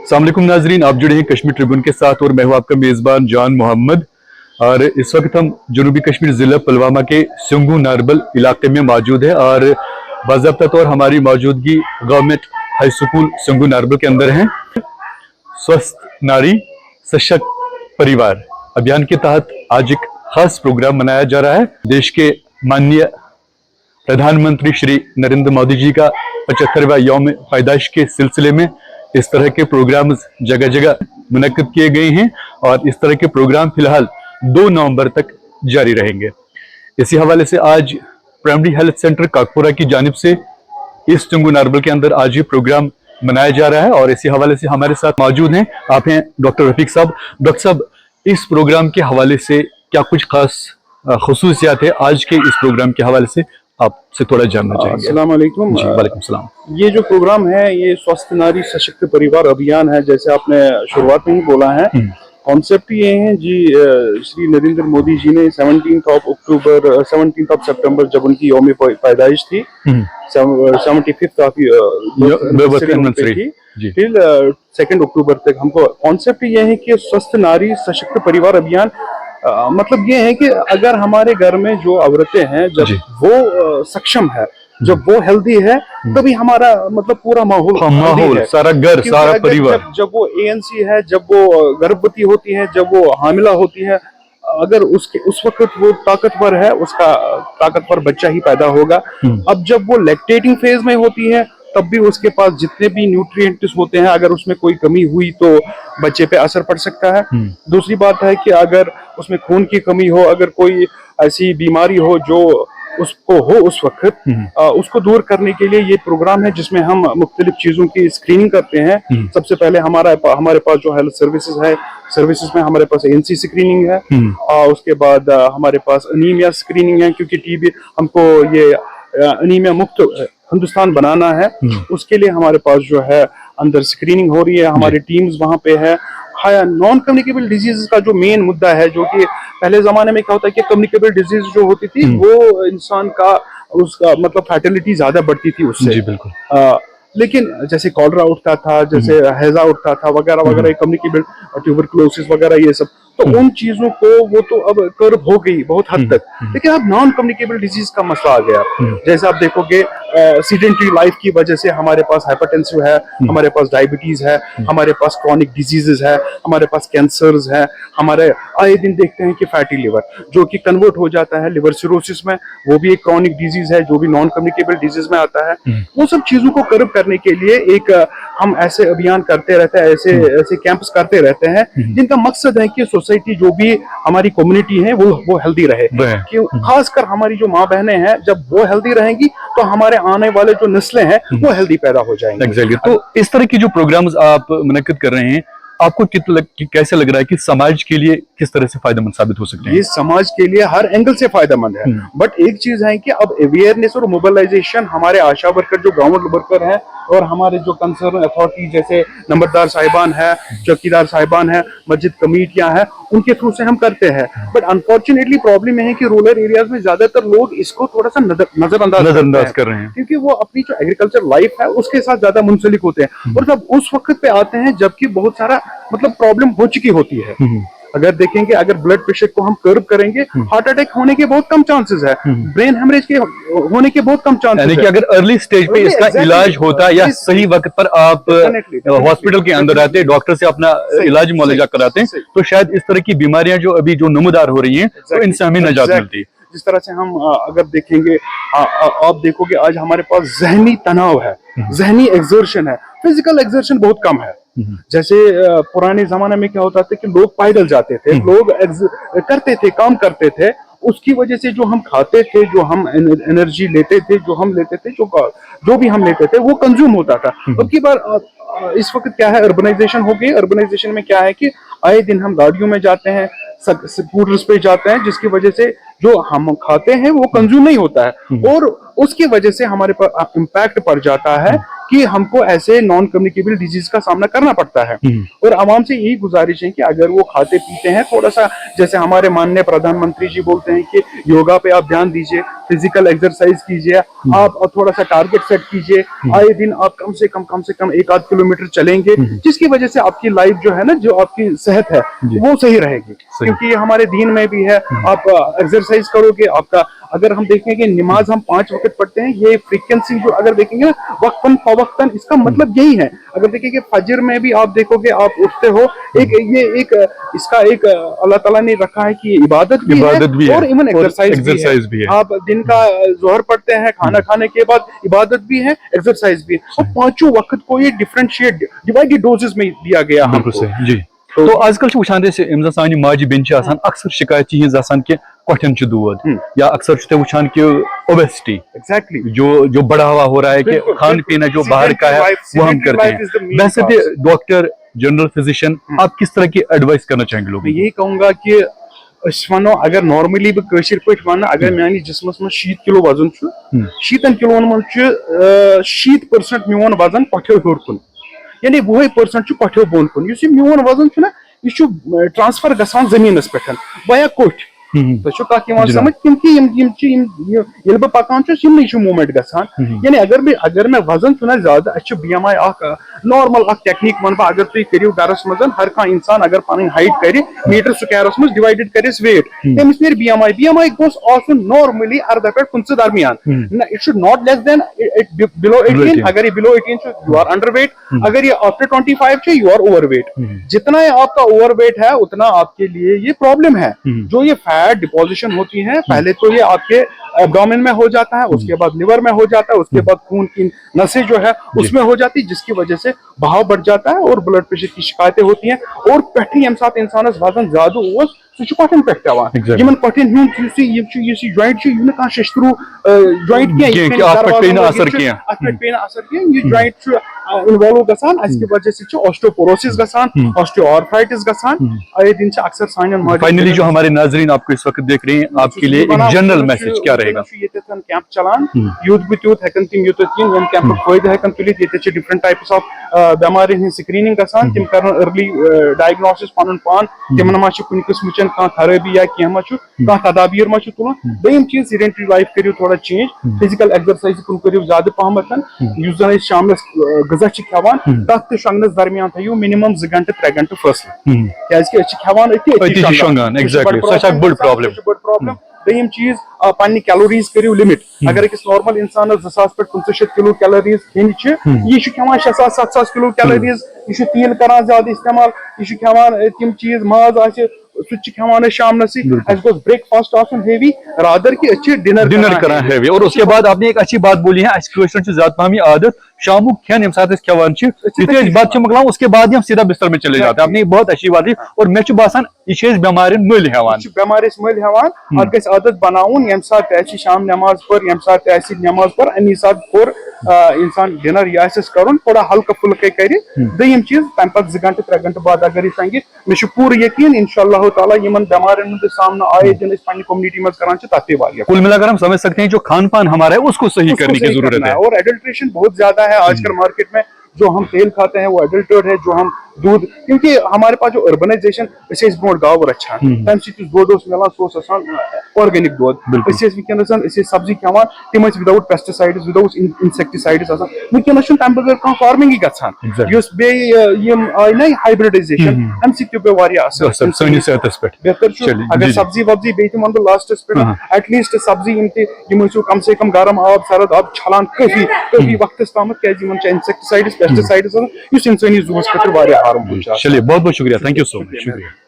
अस्सलाम वालेकुम नाजरीन, आप जुड़े हैं कश्मीर ट्रिब्यून के साथ और मैं हूं आपका मेजबान जान मोहम्मद। और इस वक्त हम जनूबी कश्मीर जिला पुलवामा के सिंगू नारबल इलाके में मौजूद है और बाज़ाब्ता तौर हमारी मौजूदगी government high school Singhu Narbal के अंदर है। स्वस्थ नारी सशक्त परिवार अभियान के तहत आज एक खास प्रोग्राम मनाया जा रहा है। देश के माननीय प्रधानमंत्री श्री नरेंद्र मोदी जी का 75वां यौम पैदाइश के सिलसिले में इस तरह के प्रोग्राम्स जगह जगह मुनक्किद किए गए हैं और इस तरह के प्रोग्राम फिलहाल 2 नवंबर तक जारी रहेंगे। इसी हवाले से आज प्राइमरी हेल्थ सेंटर काकपुरा की जानिब से इस सिंगू नारबल के अंदर आज ये प्रोग्राम मनाया जा रहा है और इसी हवाले से हमारे साथ मौजूद हैं आप हैं डॉक्टर रफीक साहब। डॉक्टर साहब, इस प्रोग्राम के हवाले से क्या कुछ खास खुसूसियात है आज के इस प्रोग्राम के हवाले से आपसे थोड़ा जानना चाहेंगे। अस्सलाम वालेकुम। जी वालेकुम सलाम। ये जो प्रोग्राम है ये स्वस्थ नारी सशक्त परिवार अभियान है, जैसे आपने शुरुआत में ही बोला है। कॉन्सेप्ट ये है जी, श्री नरेंद्र मोदी जी ने 17 सितंबर जब उनकी यौम पैदाइश थी, 75th टिल 2 अक्टूबर तक हमको कॉन्सेप्ट ये है कि स्वस्थ नारी सशक्त परिवार अभियान मतलब ये है कि अगर हमारे घर में जो औरतें हैं जब वो सक्षम है, जब वो हेल्दी है, तभी हमारा मतलब पूरा माहौल सारा घर सारा परिवार, जब वो एएनसी है, जब वो गर्भवती होती है, जब वो हामिला होती है, अगर उस वक्त वो ताकतवर है, उसका ताकतवर बच्चा ही पैदा होगा। अब जब वो लैक्टेटिंग फेज में होती है तब भी उसके पास जितने भी न्यूट्रिएंट्स होते हैं, अगर उसमें कोई कमी हुई तो बच्चे पे असर पड़ सकता है। दूसरी बात है कि अगर उसमें खून की कमी हो, अगर कोई ऐसी बीमारी हो जो उसको हो उस वक्त, उसको दूर करने के लिए ये प्रोग्राम है जिसमें हम मुख्तलिफ चीजों की स्क्रीनिंग करते हैं। सबसे पहले हमारे पास जो हेल्थ सर्विसेज है, सर्विसेज में हमारे पास एएनसी स्क्रीनिंग है, और उसके बाद हमारे पास अनीमिया स्क्रीनिंग है, क्योंकि टीबी हमको ये अनीमिया मुक्त हिंदुस्तान बनाना है। उसके लिए हमारे पास जो है अंदर स्क्रीनिंग हो रही है, हमारी टीम्स वहां पे है। नॉन कम्युनिकेबल डिजीज का जो मेन मुद्दा है, जो कि पहले जमाने में क्या होता है कि कम्युनिकेबल डिजीज जो होती थी वो इंसान का उसका मतलब फैटिलिटी ज्यादा बढ़ती थी उससे। जी बिल्कुल। लेकिन जैसे कॉलरा उठता था, जैसे हैजा उठता था वगैरह वगैरह, कम्युनिकेबल ट्यूबरकुलोसिस वगैरह ये सब, तो उन चीजों को वो तो अब कर्व हो गई बहुत हद तक। लेकिन अब नॉन कम्युनिकेबल डिजीज का मसला आ गया। जैसे आप देखोगे सीडेंटरी लाइफ की वजह से हमारे पास हाइपरटेंसिव है, हमारे पास डायबिटीज है, हमारे पास क्रॉनिक डिजीजेस है, हमारे पास कैंसर्स है, हमारे आए दिन देखते हैं कि फैटी लिवर जो कि कन्वर्ट हो जाता है लिवर सिरोसिस में, वो भी एक क्रॉनिक डिजीज है जो भी नॉन कम्युनिकेबल डिजीज में आता है। वो सब चीजों को कर्व करने के लिए एक हम ऐसे अभियान करते रहते हैं, ऐसे कैंप्स करते रहते हैं, जिनका मकसद है कि सोसाइटी जो भी हमारी कम्युनिटी है वो हेल्दी रहे। खासकर हमारी जो माँ बहनें हैं, जब वो हेल्दी रहेंगी तो हमारे आने वाले जो नस्लें हैं वो हेल्दी पैदा हो जाएंगे। Exactly. तो इस तरह की जो प्रोग्राम्स आप मुनक्किद कर रहे हैं, आपको कैसे लग रहा है कि समाज के लिए किस तरह से फायदेमंद साबित हो सकते हैं? ये समाज के लिए हर एंगल से फायदेमंद है। बट एक चीज है कि अब अवेयरनेस और मोबिलाइजेशन हमारे आशा वर्कर, जो ग्राउंड वर्कर हैं, और हमारे जो कंसर्न अथॉरिटी जैसे नंबरदार साहिबान है, चौकीदार साहिबान है, मस्जिद कमेटियां हैं, उनके थ्रू से हम करते हैं। बट अनफॉर्चुनेटली प्रॉब्लम है कि रूरल एरियाज में ज्यादातर लोग इसको थोड़ा सा नजरअंदाज कर रहे हैं, क्योंकि वो अपनी जो एग्रीकल्चर लाइफ है उसके साथ ज्यादा मुंसलिक होते हैं, और जब उस वक्त पे आते हैं जबकि बहुत सारा मतलब प्रॉब्लम हो चुकी होती है। अगर देखेंगे, अगर ब्लड प्रेशर को हम कर्व करेंगे, हार्ट अटैक होने के बहुत कम चांसेस है, ब्रेन हेमरेज के होने के बहुत कम चांसेस है। कि अगर अर्ली स्टेज पे इसका इलाज होता या सही वक्त पर आप हॉस्पिटल के अंदर आते, डॉक्टर से अपना इलाज मुआवजा कराते, तो शायद इस तरह की बीमारियां जो अभी जो नमूदार हो रही हैं, तो इनसे हमें निजात मिलती। जिस तरह से हम अगर देखेंगे, आप देखोगे आज हमारे पास जहनी तनाव है, जहनी एक्सर्शन है, फिजिकल एक्सर्शन बहुत कम है। जैसे पुराने जमाने में क्या होता था कि लोग पैदल जाते थे, लोग करते थे, काम करते थे, उसकी वजह से जो हम खाते थे, जो हम एनर्जी लेते थे, जो हम लेते थे, जो भी हम लेते थे वो कंज्यूम होता था। अब की बार इस वक्त क्या है, अर्बनाइजेशन हो गई। अर्बनाइजेशन में क्या है कि आए दिन हम गाड़ियों में जाते हैं, स्कूटर्स पे जाते हैं, जिसकी वजह से जो हम खाते हैं वो कंज्यूम नहीं होता है, और उसकी वजह से हमारे पर इम्पैक्ट पड़ जाता है कि हमको ऐसे नॉन कम्युनिकेबल डिजीज का सामना करना पड़ता है। और आवाम से यही गुजारिश है कि अगर वो खाते पीते हैं थोड़ा सा, जैसे हमारे माननीय प्रधानमंत्री जी बोलते हैं कि योगा पे आप ध्यान दीजिए, फिजिकल एक्सरसाइज कीजिए, आप थोड़ा सा टारगेट सेट कीजिए, आए दिन आप कम से कम 1-8 किलोमीटर चलेंगे, जिसकी वजह से आपकी लाइफ जो है ना, जो आपकी सेहत है वो सही रहेगी। क्योंकि ये हमारे दीन में भी है, आप एक्सरसाइज करोगे, आपका अगर हम देखेंगे कि नमाज हम 5 वक्त पढ़ते हैं, ये फ्रीक्वेंसी जो अगर देखेंगे ना वक्फन फवक्तन, इसका मतलब यही है। अगर देखेंगे फजर में भी आप देखोगे, आप उठते हो, एक इसका एक अल्लाह ताला ने रखा है कि इबादत भी है और इवन एक्सरसाइज भी है। आप दिन का जोहर पढ़ते हैं, खाना खाने के बाद इबादत भी है, एक्सरसाइज भी है, और पांचों वक्त को ये डिफरेंशिएट डिवाइडेड डोजेस में दिया गया हमको। जी तो आजकल वुचान सान माजि बेन अक्सर शिकायत कि कठन दूध, या अक्सर वुचान कि ओबेसिटी एग्जैक्टली जो बढ़ावा हो रहा है कि खान पीना जो बाहर का है वो हम करते हैं। वैसे भी डॉक्टर, जनरल फिजिशियन, आप किस तरह की एडवाइस करना चाहेंगे लोगों को? यही कहूंगा कि वनो अगर नॉर्मली कशर पे वन अगर मानी जिसमस में 100 किलो वजन 100 किलो मन 70% मोन वजन पठ्यो हूर कुन, यानी 20% पठ्यो बोन कुन। मोन वजन यह ट्रांसफर गसान जमीनस पे बया कोठ तो समझ, क्योंकि बह पकान मूवमेंट गसान, यानी अगर मैं वजन ज्यादा BMI नॉर्मल टेक्निक वन बह, अगर तुम करो गरस मज हर कह इंसान अगर पन हाइट कर मीटर स्क्वायरस मज डिवाइडेड कर वेट, तमिस नीर BMI गोस आसुन नॉर्मली 18 पे 15 दरमियान, it should not less than below 18। अगर ये below 18 you are under weight, अगर ये after 25 you are over weight. जितना आपका ओवर वेट है उतना आपके लिए ये प्रॉब्लम है। जो ये फैट डिपोजिशन होती है, पहले तो ये आपके एब्डोमेन में हो जाता है, उसके बाद लिवर में हो जाता है, उसके बाद खून की नसें जो है उसमें हो जाती है, जिसकी वजह से बहाव बढ़ जाता है और ब्लड प्रेशर की शिकायतें होती हैं। और पेठी यम साथ इंसान वजन ज्यादा ओस सह कठन पे पेवान कठन जॉइंट कह शत्रु जॉइंट पे असर ये जॉइंट इन्वॉल्व गसान, इसकी वजह से ऑस्टियोपोरोसिस गसान, ऑस्टियोआर्थराइटिस गसान। आए दिन अक्सर सानियन फाइनली जो हमारे नाजरीन आपको इस वक्त देख रहे हैं, आपके लिए एक जनरल मैसेज क्या रहेगा? कैंप चलान यूथ बत यूथ हेकन तिम यूथ यम कैंप फायदे हेकन तुलित, ये डिफरेंट टाइप्स ऑफ बेमारियन हंद स्क्रीनिंग गसान, तिम कर अर्ली डायग्नोसिस पन पान, तिमन मा कुन किस्म कह खराबी या कह कह तदाबीर मा तुलान। दोयम चीज सीडेंटरी लाइफ करियो थोड़ा चेंज, फिजिकल एक्सरसाइज कुन करियो ज्यादा पहमतन, युस जन शामस गजा खेवान तथ तो शंगनस दरमियान थो मिनिमम 2 घंटे 3 घंटे फसले, क्या खेवान प्रॉब्लम। दोयम चीज पन्नी कैलोरीज करियो लिमिट, अगर अकिस नॉर्मल इंसान 2000 पे 65 किलो कैलोरीज खेन यह खेवान 6000-7000 किलो कैलोरीज, यह तेल करान ज्यादा इस्तेमाल, यह खेवान तिम चीज माज आसे सह शामनस ब्रेकफास्ट हेवी, रादर की अच्छी डिनर करा हेवी। और उसके बाद आपने एक अच्छी बात बोली है, ज्यादा पहमी आदत शामु खेन यम साथ खेवान बत मकलान, उसके बाद हम सीधा बिस्तर में चले जाते हैं। आपने बहुत अच्छी बात की, और मे बासान यह बेमार मल हेवान, बेमारिस मल हेवान। अत गस आदत बनाउन यम साथ शाम नमाज पर, यम साथ नमाज पर अमी साथ कोर इंसान डिनर यह करुन थोड़ा हल्का फुल्का कर। दोयम चीज तम पे 2 घंटे 3 घंटे बाद अगर संगे मे पूरा यकीन इंशाअल्लाह ताला यमन बेमारियन हंद सामना आए दिन पन्नी कम्युनिटी में करान तथ वारिया। कुल मिलाकर हम समझ सकते हैं जो खान पान हमारा है उसको सही करने की जरूरत है। और एडल्ट्रेशन बहुत ज्यादा है आजकल मार्केट में, जो हम तेल खाते हैं वो एडल्टेड है, जो हम दूध, क्योंकि हमारे पास जो अर्बनाइजेशन ब्रो गाव अच्छा तम दोद मिलान सो ऑर्गेनिक दोद, वनस सब्जी खेवान तिम विदाउट पेस्टिसाइड्स विदाउट इंसेक्टिसाइड्स वनस तम बगैर कह फार्मिंग गसान, आय ना हाइब्रिडाइजेशन अम बेहतर। अगर सब्जी वब्जी बे वन बह लास्टस पे एटलीस्ट सब्जी यम कम से कम गर्म आब सर्द आब छलान काफी वक्त तम क्या इंसेक्टिसाइड्स पेस्टिसाइड्स इंसानी जूस खतर चलिए बहुत बहुत शुक्रिया, थैंक यू सो मच, शुक्रिया।